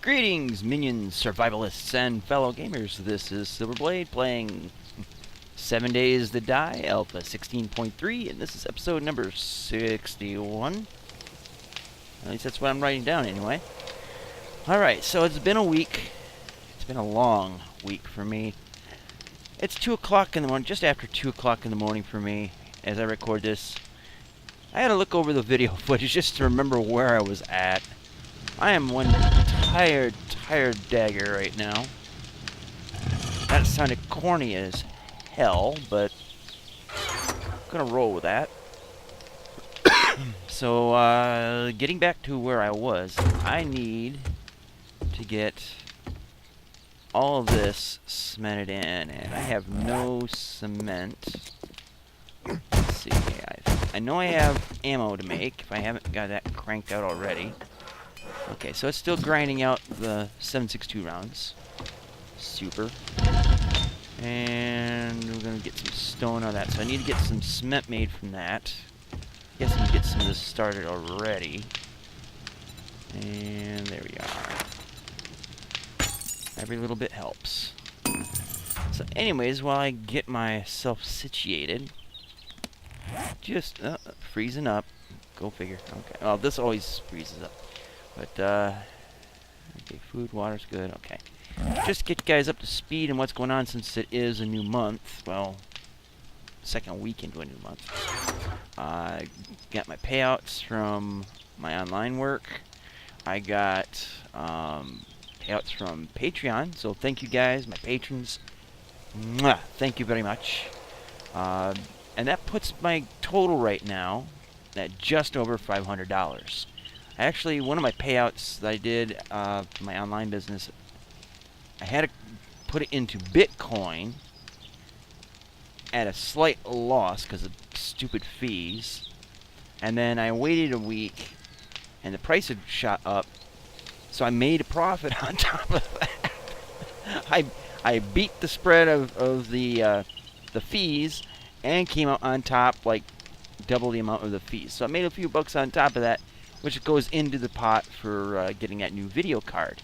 Greetings, minions, survivalists, and fellow gamers. This is Silverblade playing 7 Days to Die, Alpha 16.3, and this is episode number 61. At least that's what I'm writing down anyway. Alright, so it's been a week. It's been a long week for me. It's 2 o'clock in the morning, just after 2 o'clock in the morning for me as I record this. I had to look over the video footage just to remember where I was at. I am one tired dagger right now. That sounded corny as hell, but I'm gonna roll with that. So, getting back to where I was, I need to get all of this cemented in, and I have no cement. Let's see, I know I have ammo to make, if I haven't got that cranked out already. Okay, so it's still grinding out the 7.62 rounds. Super. And we're going to get some stone on that. So I need to get some cement made from that. I guess I can get some of this started already. And there we are. Every little bit helps. So anyways, while I get myself situated, just freezing up. Go figure. Okay. Well, this always freezes up. But, okay, food, water's good, okay. Just to get you guys up to speed on what's going on since it is a new month. Well, second week into a new month. I got my payouts from my online work. I got payouts from Patreon, so thank you guys, my patrons. Mwah! Thank you very much. And that puts my total right now at just over $500. Actually, one of my payouts that I did for my online business, I had to put it into Bitcoin at a slight loss because of stupid fees. And then I waited a week, and the price had shot up, so I made a profit on top of that. I beat the spread of the fees and came out on top, like double the amount of the fees. So I made a few bucks on top of that, which goes into the pot for getting that new video card.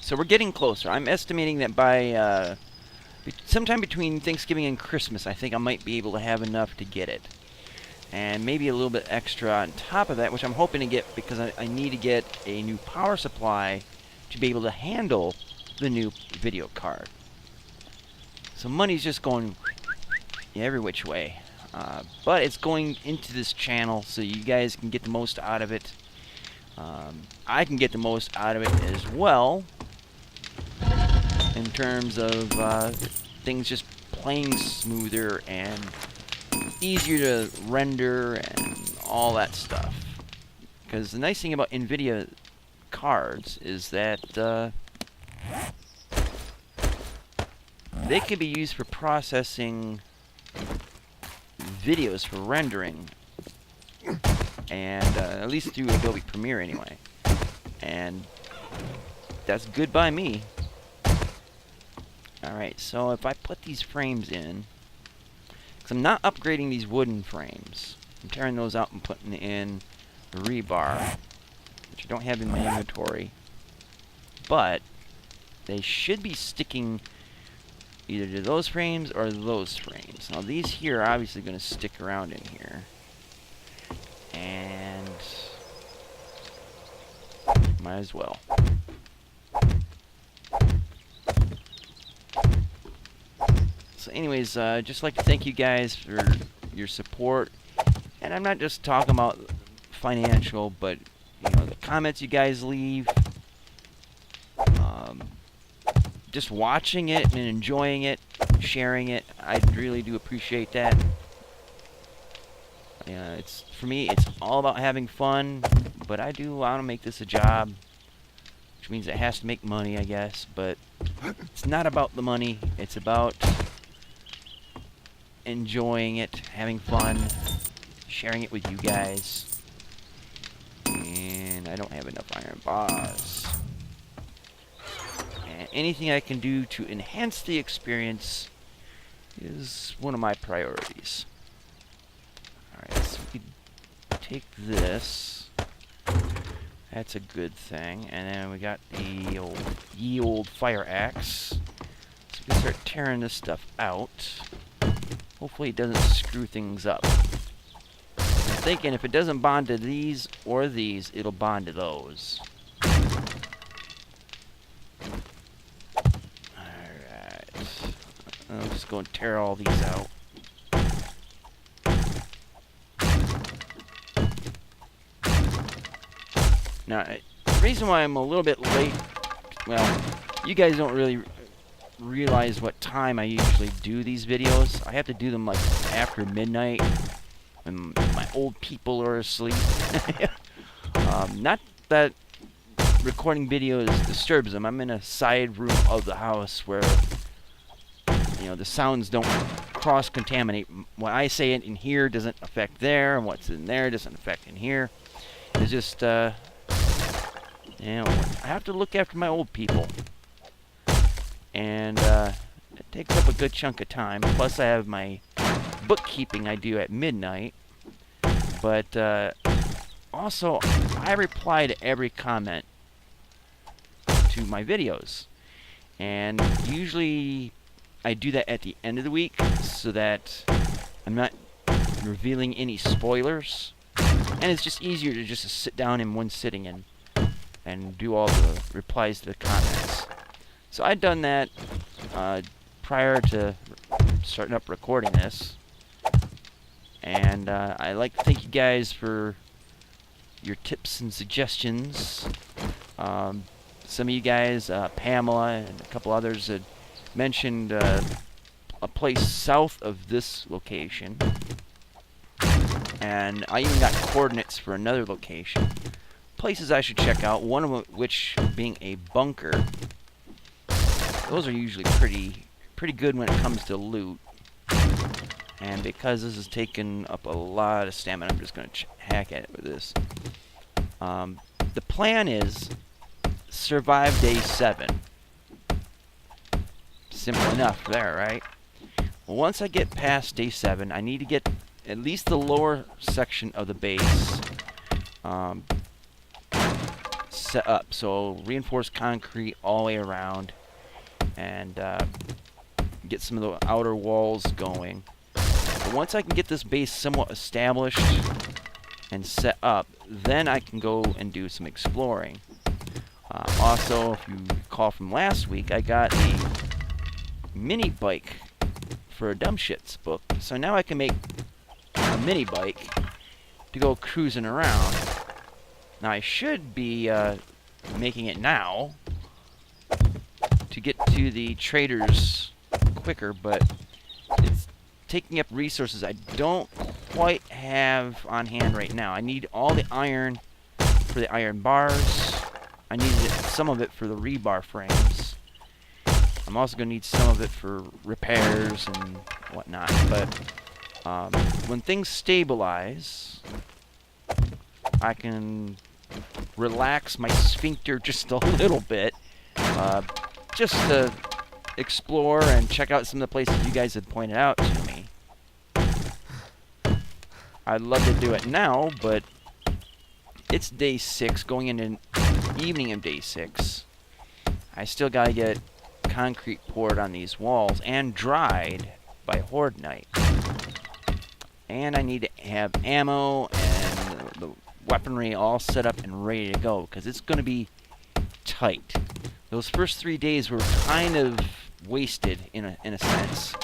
So we're getting closer. I'm estimating that by sometime between Thanksgiving and Christmas, I think I might be able to have enough to get it. And maybe a little bit extra on top of that, which I'm hoping to get because I need to get a new power supply to be able to handle the new video card. So money's just going every which way. But it's going into this channel so you guys can get the most out of it. I can get the most out of it as well in terms of things just playing smoother and easier to render and all that stuff. Because the nice thing about NVIDIA cards is that they can be used for processing videos for rendering, and at least through Adobe Premiere anyway, and that's good by me. Alright, so if I put these frames in, because I'm not upgrading these wooden frames, I'm tearing those out and putting in rebar, which I don't have in my inventory, but they should be sticking either to those frames or those frames. Now these here are obviously going to stick around in here. And might as well. So anyways, just like to thank you guys for your support. And I'm not just talking about financial, but you know, the comments you guys leave. Just watching it and enjoying it, sharing it, I really do appreciate that. It's for me, it's all about having fun, but I do want to make this a job, which means it has to make money, I guess. But it's not about the money; it's about enjoying it, having fun, sharing it with you guys. And I don't have enough iron bars. Anything I can do to enhance the experience is one of my priorities. Alright, so we could take this That's a good thing. And then we got the ye old fire axe. So we can start tearing this stuff out. Hopefully it doesn't screw things up. I'm thinking if it doesn't bond to these or these, it'll bond to those. Alright. I'll just go and tear all these out. Now, the reason why I'm a little bit late, well, you guys don't really realize what time I usually do these videos. I have to do them like after midnight when my old people are asleep. Not that recording videos disturbs them. I'm in a side room of the house where, you know, the sounds don't cross-contaminate. What I say in here doesn't affect there, and what's in there doesn't affect in here. It's just, you know, I have to look after my old people. And it takes up a good chunk of time. Plus, I have my bookkeeping I do at midnight. But also, I reply to every comment to my videos. And usually, I do that at the end of the week so that I'm not revealing any spoilers. And it's just easier to just sit down in one sitting and do all the replies to the comments. So I'd done that prior to starting up recording this. And I'd like to thank you guys for your tips and suggestions. Some of you guys, Pamela and a couple others, had mentioned a place south of this location. And I even got coordinates for another location. Places I should check out, one of which being a bunker. Those are usually pretty good when it comes to loot. And because this has taken up a lot of stamina, I'm just going to hack at it with this. The plan is survive day 7. Simple enough there, right? Well, once I get past day 7, I need to get at least the lower section of the base set up. So reinforced concrete all the way around, and get some of the outer walls going. But once I can get this base somewhat established and set up, then I can go and do some exploring. Also, if you recall from last week, I got the mini bike for a Dumb Shits book. So now I can make a mini bike to go cruising around. Now I should be making it now to get to the traders quicker, but it's taking up resources I don't quite have on hand right now. I need all the iron for the iron bars. I need some of it for the rebar frames. I'm also going to need some of it for repairs and whatnot. But when things stabilize, I can relax my sphincter just a little bit, just to explore and check out some of the places you guys had pointed out to me. I'd love to do it now, but it's day 6, going into evening of day 6. I still gotta get concrete poured on these walls and dried by Horde Night. And I need to have ammo and the weaponry all set up and ready to go, because it's going to be tight. Those first 3 days were kind of wasted in a sense.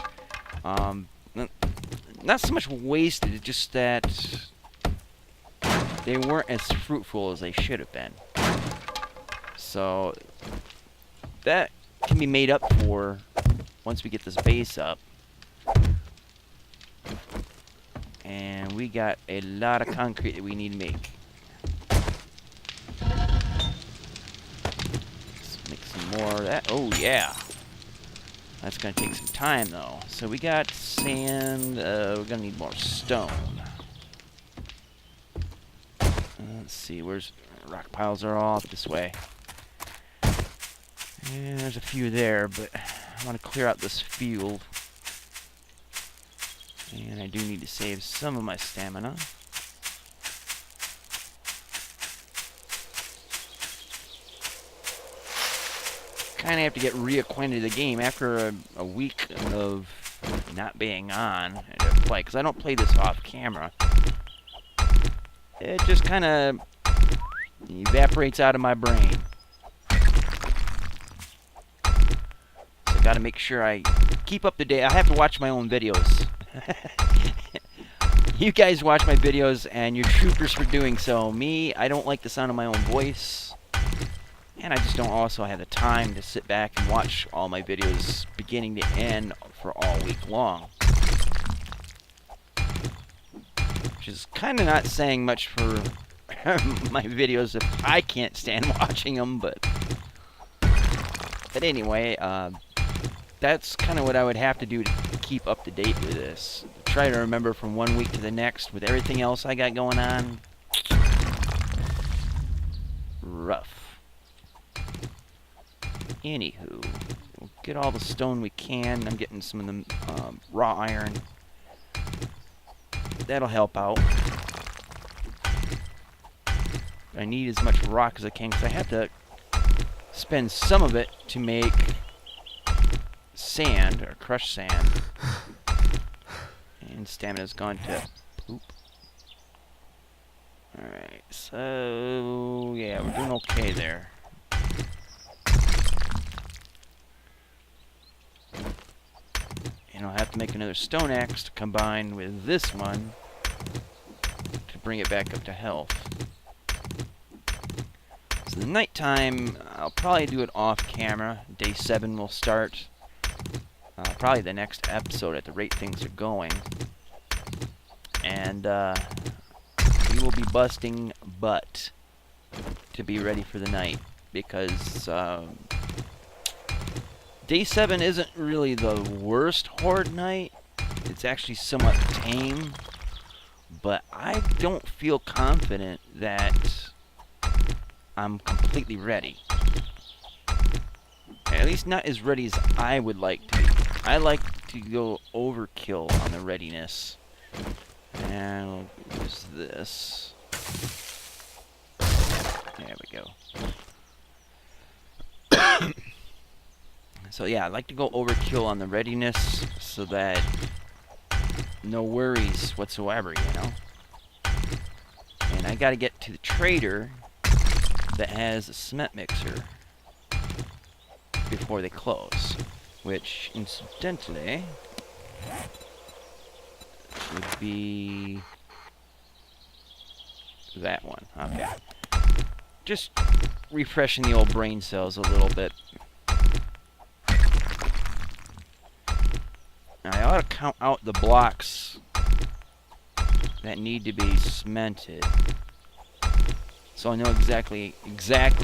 Not so much wasted, it's just that they weren't as fruitful as they should have been. So that can be made up for once we get this base up. And we got a lot of concrete that we need to make. Let's make some more of that. Oh, yeah. That's going to take some time, though. So we got sand. We're going to need more stone. Let's see. Where's rock piles are all up this way. And there's a few there, but I want to clear out this field. And I do need to save some of my stamina. kind of have to get reacquainted with the game after a week of not being on to play, because I don't play this off camera. It just kind of evaporates out of my brain. So I got to make sure I keep up to date. I have to watch my own videos. You guys watch my videos, and you're troopers for doing so. Me, I don't like the sound of my own voice. And I just don't also have the time to sit back and watch all my videos beginning to end for all week long. Which is kind of not saying much for my videos if I can't stand watching them, but anyway, that's kind of what I would have to do to keep up to date with this. Try to remember from one week to the next with everything else I got going on. Rough. Anywho, we'll get all the stone we can. I'm getting some of the raw iron. That'll help out. I need as much rock as I can because I have to spend some of it to make sand, or crushed sand. And stamina's gone to poop. Alright, so yeah, we're doing okay there. And I'll have to make another stone axe to combine with this one to bring it back up to health. So the nighttime, I'll probably do it off camera. Day 7 will start. Probably the next episode at the rate things are going. And we will be busting butt to be ready for the night. Because Day 7 isn't really the worst horde night. It's actually somewhat tame. But I don't feel confident that I'm completely ready. At least not as ready as I would like to be. I like to go overkill on the readiness. And we'll use this. There we go. So yeah, I like to go overkill on the readiness so that no worries whatsoever, you know. And I gotta get to the trader that has a cement mixer before they close, which incidentally would be that one. Okay. Just refreshing the old brain cells a little bit. I ought to count out the blocks that need to be cemented, so I know exactly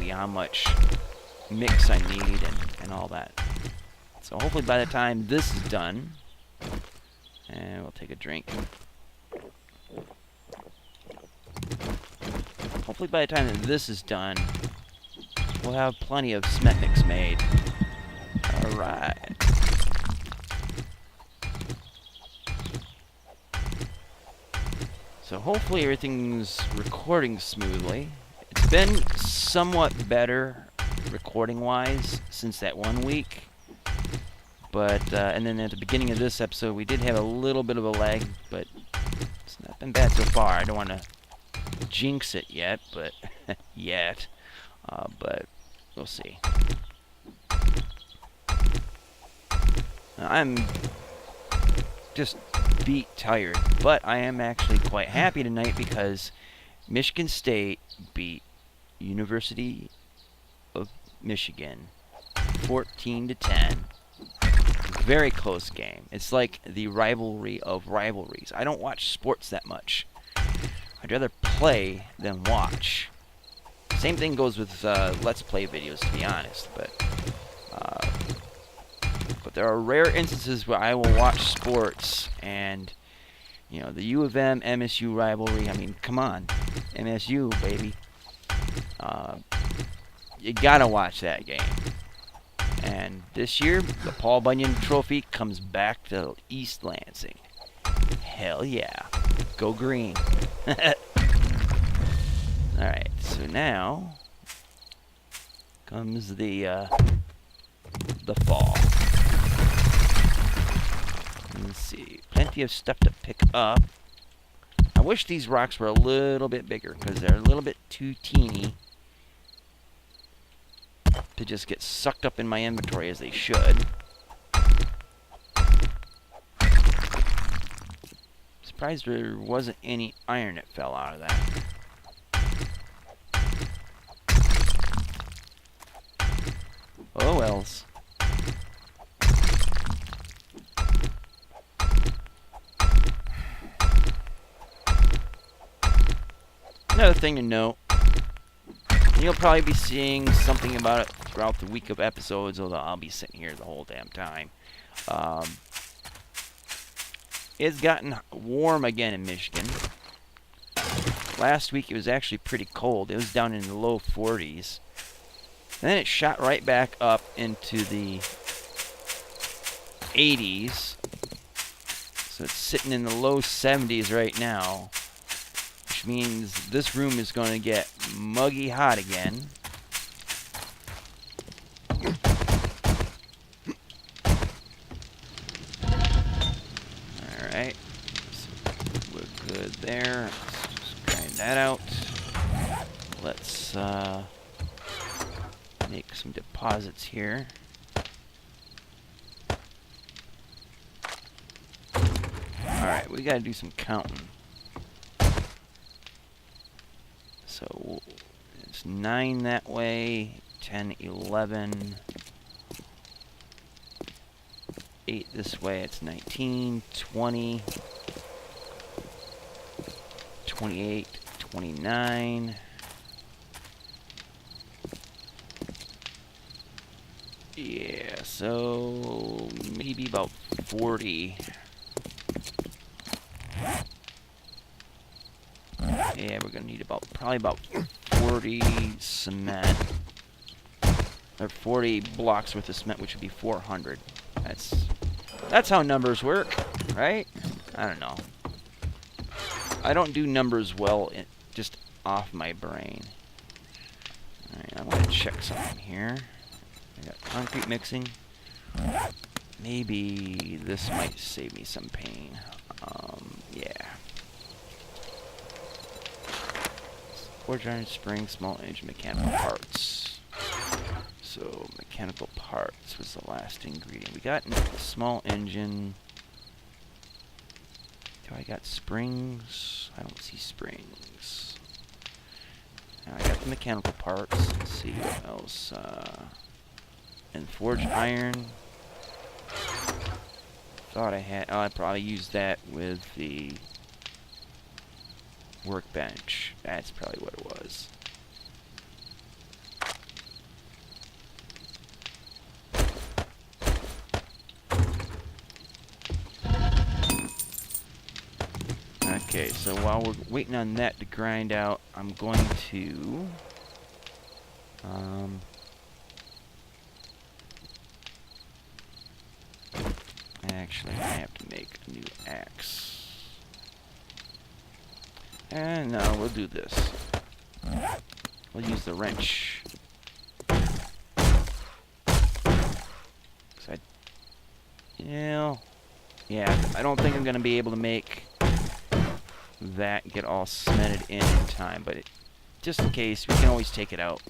how much mix I need and all that. So hopefully by the time this is done, and we'll take a drink. Hopefully by the time that this is done, we'll have plenty of cement mix made. Alright. So hopefully everything's recording smoothly. It's been somewhat better recording-wise since that 1 week. But, and then at the beginning of this episode, we did have a little bit of a lag, but it's not been bad so far. I don't want to jinx it yet, but, but we'll see. Now, I'm just beat tired, but I am actually quite happy tonight because Michigan State beat University of Michigan 14-10. Very close game. It's like the rivalry of rivalries. I don't watch sports that much. I'd rather play than watch. Same thing goes with Let's Play videos, to be honest, but there are rare instances where I will watch sports and, you know, the U of M MSU rivalry. I mean, come on, MSU baby. You gotta watch that game. And this year, the Paul Bunyan Trophy comes back to East Lansing. Hell yeah, go green. All right, so now comes the the fall. Let's see. Plenty of stuff to pick up. I wish these rocks were a little bit bigger because they're a little bit too teeny to just get sucked up in my inventory as they should. Surprised there wasn't any iron that fell out of that. Oh wells. Another thing to note, and you'll probably be seeing something about it throughout the week of episodes, although I'll be sitting here the whole damn time. It's gotten warm again in Michigan. Last week it was actually pretty cold. It was down in the low 40s. And then it shot right back up into the 80s. So it's sitting in the low 70s right now. Which means this room is going to get muggy hot again. Alright. So we're good there. Let's just grind that out. Let's make some deposits here. Alright, we gotta do some counting. So it's 9 that way, 10, 11, 8 this way, it's 19, 20, 28, 29. Yeah, so maybe about 40. Yeah, we're gonna need probably about 40 cement, or 40 blocks worth of cement, which would be 400. That's how numbers work, right? I don't know. I don't do numbers well, just off my brain. All right, I want to check something here. I got concrete mixing. Maybe this might save me some pain. Yeah. Forge iron, spring, small engine, mechanical parts. So, mechanical parts was the last ingredient. We got a small engine. Do I got springs? I don't see springs. Now I got the mechanical parts. Let's see what else. And forged iron. Thought I had. Oh, I probably used that with the workbench. That's probably what it was. Okay, so while we're waiting on that to grind out, I'm going to actually I have to make a new axe. And no, we'll do this. We'll use the wrench. Yeah, I don't think I'm gonna be able to make that get all cemented in time, but just in case, we can always take it out.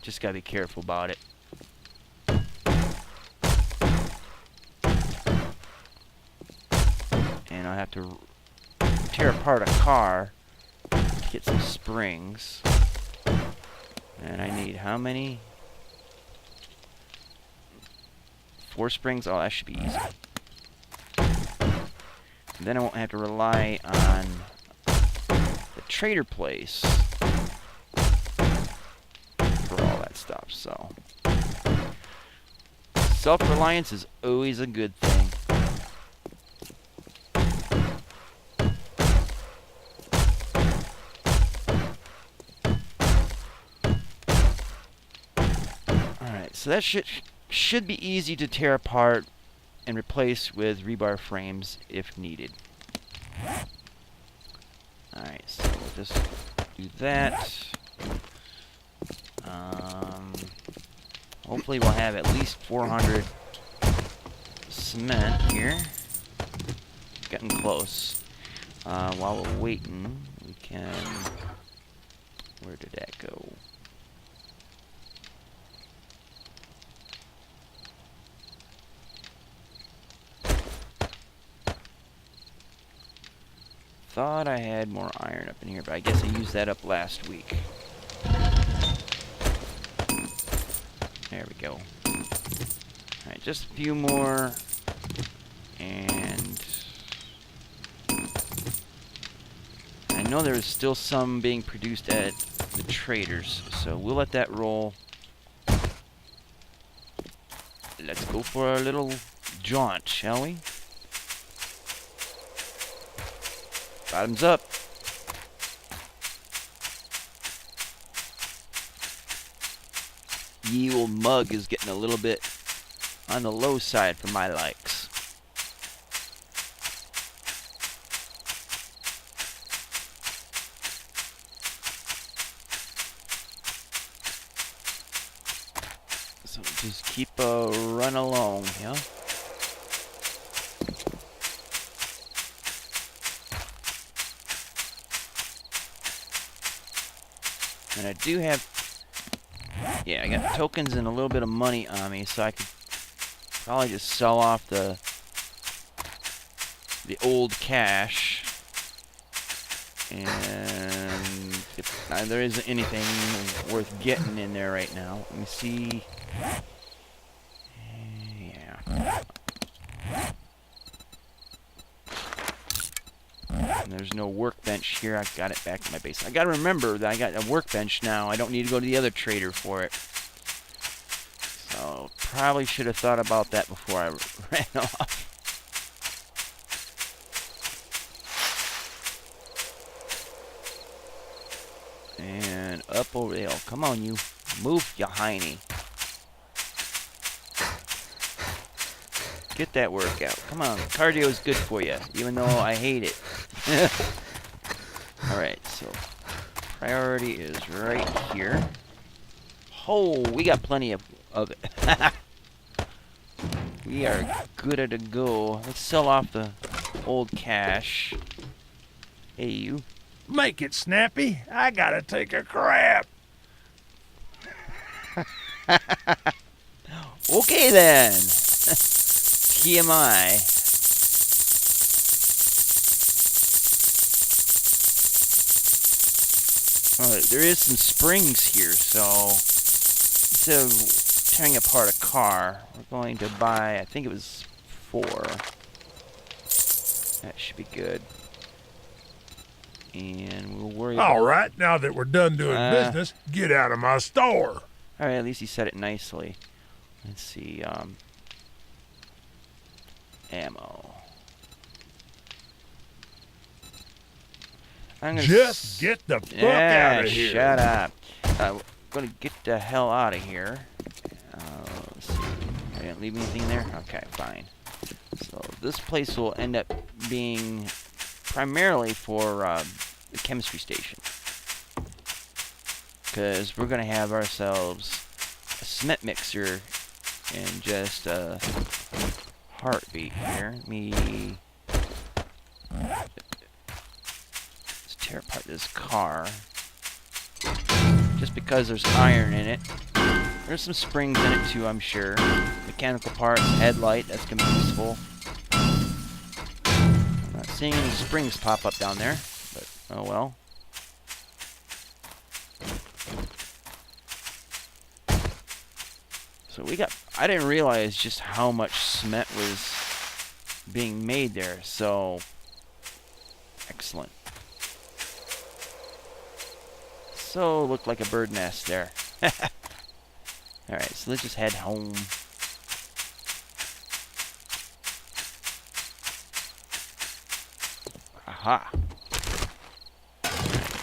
Just gotta be careful about it. And I'll have to tear apart a car to get some springs. And I need how many? 4 springs? Oh, that should be easy. And then I won't have to rely on the trader place for all that stuff, so. Self-reliance is always a good thing. Alright, so that should be easy to tear apart and replace with rebar frames if needed. Alright, so we'll just do that. hopefully we'll have at least 400 cement here. Getting close. While we're waiting, we can... Where did that go? Thought I had more iron up in here, but I guess I used that up last week. There we go. Alright, just a few more. And... I know there's still some being produced at the traders, so we'll let that roll. Let's go for a little jaunt, shall we? Bottoms up. Ye old mug is getting a little bit on the low side for my likes. So just keep run along, yeah? And I do have, yeah, I got tokens and a little bit of money on me, so I could probably just sell off the old cash. And if there isn't anything worth getting in there right now. Let me see. Yeah. And there's no workbench here. I got it back in my base. I gotta remember that I got a workbench now. I don't need to go to the other trader for it. So probably should have thought about that before I ran off. And up over there. Oh, come on, you. Move, you hiney. Get that workout. Come on. Cardio is good for you, even though I hate it. Alright, so priority is right here. Oh, we got plenty of it. We are good at a go. Let's sell off the old cash. Hey, you. Make it snappy. I gotta take a crap. Okay then. TMI. Alright, there is some springs here, so instead of tearing apart a car, we're going to buy, I think it was 4. That should be good. And we'll worry about... Alright, now that we're done doing business, get out of my store. Alright, at least he said it nicely. Let's see, ammo. I'm gonna just get the fuck out of here. Shut up. I'm gonna get the hell out of here. Let's see. I didn't leave anything in there? Okay, fine. So this place will end up being primarily for the chemistry station. Because we're gonna have ourselves a cement mixer in just a heartbeat here. Let me tear apart this car. Just because there's iron in it. There's some springs in it too, I'm sure. Mechanical parts, headlight, that's gonna be useful. I'm not seeing any springs pop up down there, but oh well. So we got, I didn't realize just how much cement was being made there, so excellent. So, looked like a bird nest there. Alright, so let's just head home. Aha!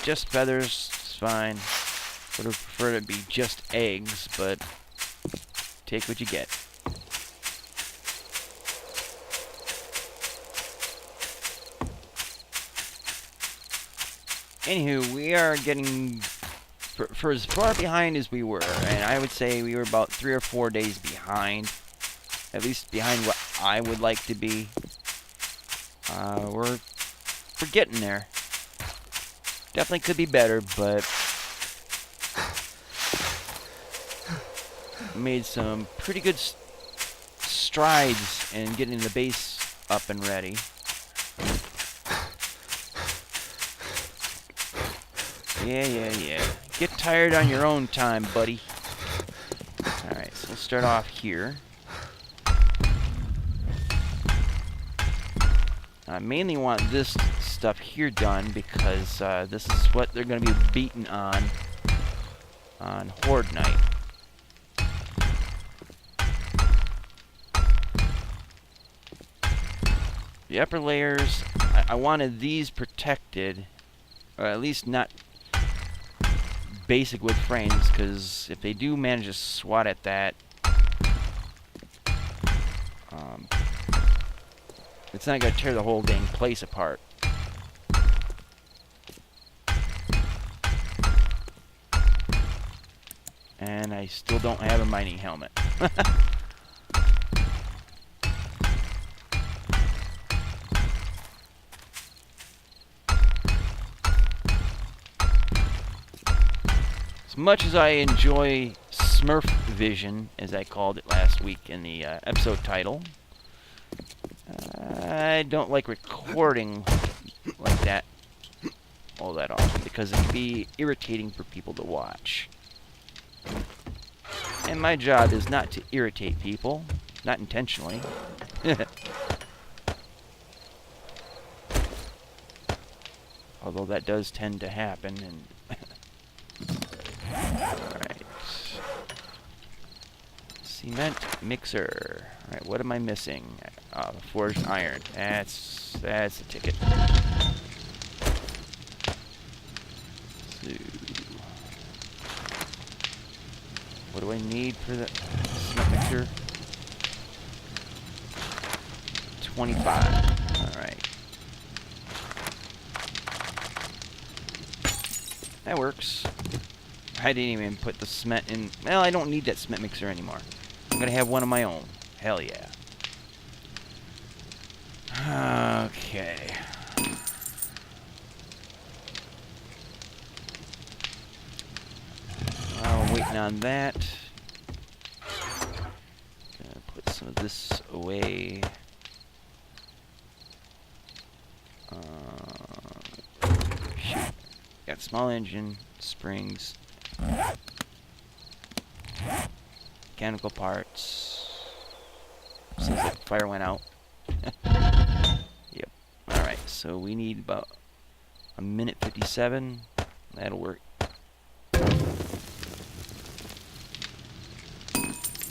Just feathers, it's fine. Would have preferred it to be just eggs, but take what you get. Anywho, we are getting for as far behind as we were, and I would say we were about 3 or 4 days behind, at least behind what I would like to be. We're getting there. Definitely could be better, but made some pretty good strides in getting the base up and ready. Yeah. Get tired on your own time, buddy. Alright, so we'll start off here. I mainly want this stuff here done because this is what they're going to be beaten on Horde Night. The upper layers, I wanted these protected, or at least not basic wood frames, because if they do manage to swat at that, it's not going to tear the whole dang place apart. And I still don't have a mining helmet. As much as I enjoy Smurf Vision, as I called it last week in the episode title, I don't like recording like that all that often because it can be irritating for people to watch. And my job is not to irritate people, not intentionally. Although that does tend to happen. And alright. Cement mixer. Alright, what am I missing? Forged iron. That's the ticket. So, what do I need for the cement mixer? 25. Alright. That works. I didn't even put the cement in. Well, I don't need that cement mixer anymore. I'm gonna have one of my own. Hell yeah. Okay. While waiting on that, gonna put some of this away. Shoot. Got small engine, springs, mechanical parts. Seems like the fire went out. Yep. Alright, so we need about a minute 57. That'll work.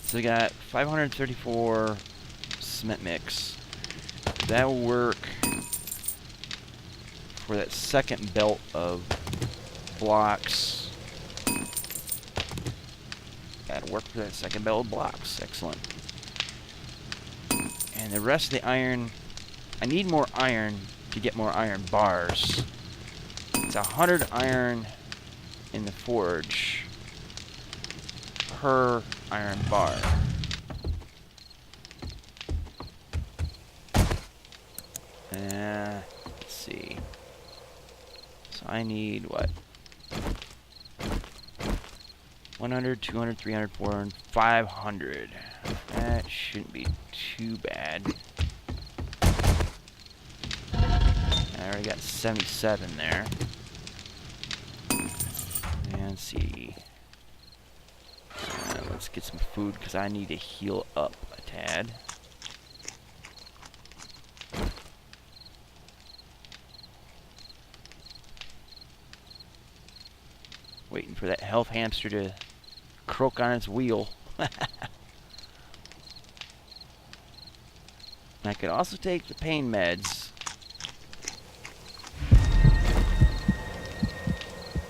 So we got 534 cement mix. That'll work for that second belt of blocks. That'll work for that second belt of blocks. Excellent. And the rest of the iron, I need more iron to get more iron bars. It's 100 iron in the forge per iron bar. Let's see. So I need what? 100, 200, 300, 400, 500. That shouldn't be too bad. I already got 77 there. And let's see. Let's get some food because I need to heal up a tad. Waiting for that health hamster to croak on its wheel. I could also take the pain meds.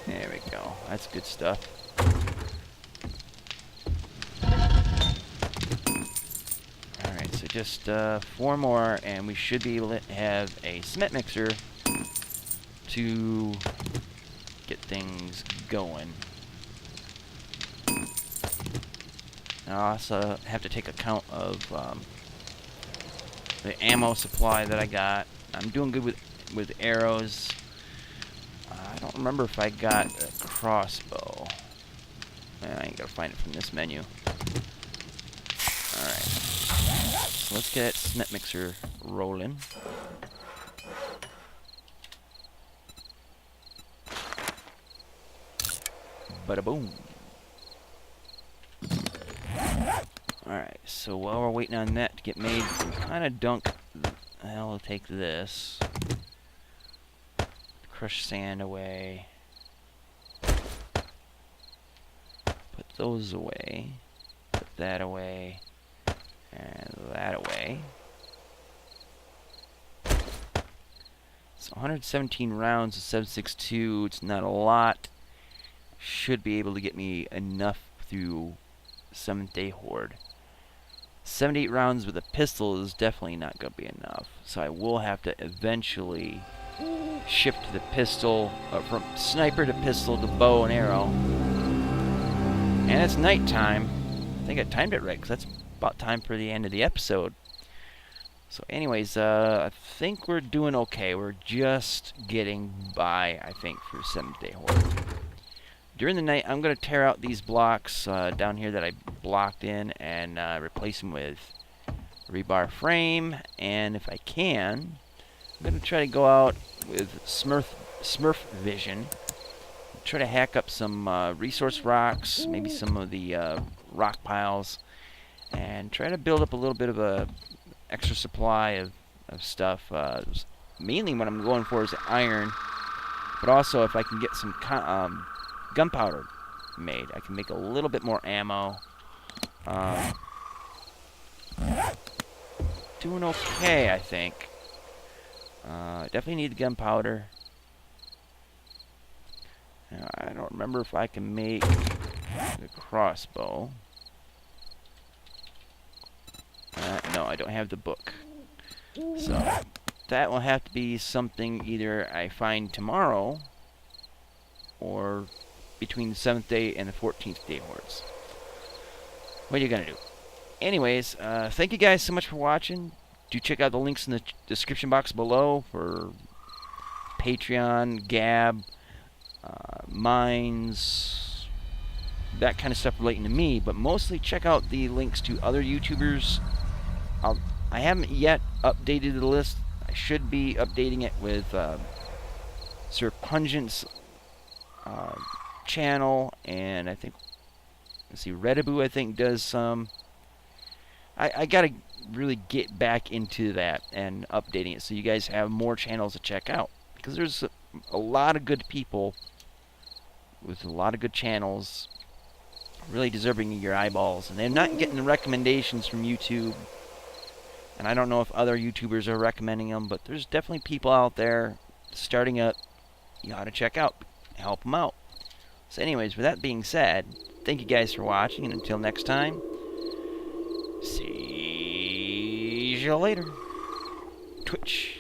There we go. That's good stuff. Alright, so just 4 more and we should be able to have a cement mixer to get things going. I also have to take account of the ammo supply that I got. I'm doing good with arrows. I don't remember if I got a crossbow. I ain't gotta find it from this menu. Alright. So let's get that cement mixer rolling. Bada boom. Alright, so while we're waiting on that to get made, we can kind of dunk. I'll take this. Crush sand away. Put those away. Put that away. And that away. So 117 rounds of 7.62. It's not a lot. Should be able to get me enough through 7th Day Horde. 78 rounds with a pistol is definitely not going to be enough. So I will have to eventually shift to the pistol, from sniper to pistol to bow and arrow. And it's nighttime. I think I timed it right, because that's about time for the end of the episode. So anyways, I think we're doing okay. We're just getting by, I think, through 7th Day Horde. During the night, I'm going to tear out these blocks down here that I blocked in and replace them with rebar frame. And if I can, I'm going to try to go out with Smurf Vision. Try to hack up some resource rocks, maybe some of the rock piles, and try to build up a little bit of a extra supply of stuff. Mainly what I'm going for is iron, but also if I can get some gunpowder made, I can make a little bit more ammo. Doing okay, I think. Definitely need the gunpowder. I don't remember if I can make the crossbow. No, I don't have the book. So that will have to be something either I find tomorrow or between the 7th day and the 14th day hordes. What are you going to do? Anyways, thank you guys so much for watching. Do check out the links in the description box below for Patreon, Gab, mines, that kind of stuff relating to me, but mostly check out the links to other YouTubers. I haven't yet updated the list. I should be updating it with Sir Pungent's channel, and I think, let's see, Redaboo I think does some. I gotta really get back into that and updating it so you guys have more channels to check out, because there's a lot of good people with a lot of good channels really deserving your eyeballs, and they're not getting the recommendations from YouTube, and I don't know if other YouTubers are recommending them, but there's definitely people out there starting up you ought to check out, help them out. So anyways, with that being said, thank you guys for watching, and until next time, see you later. Twitch.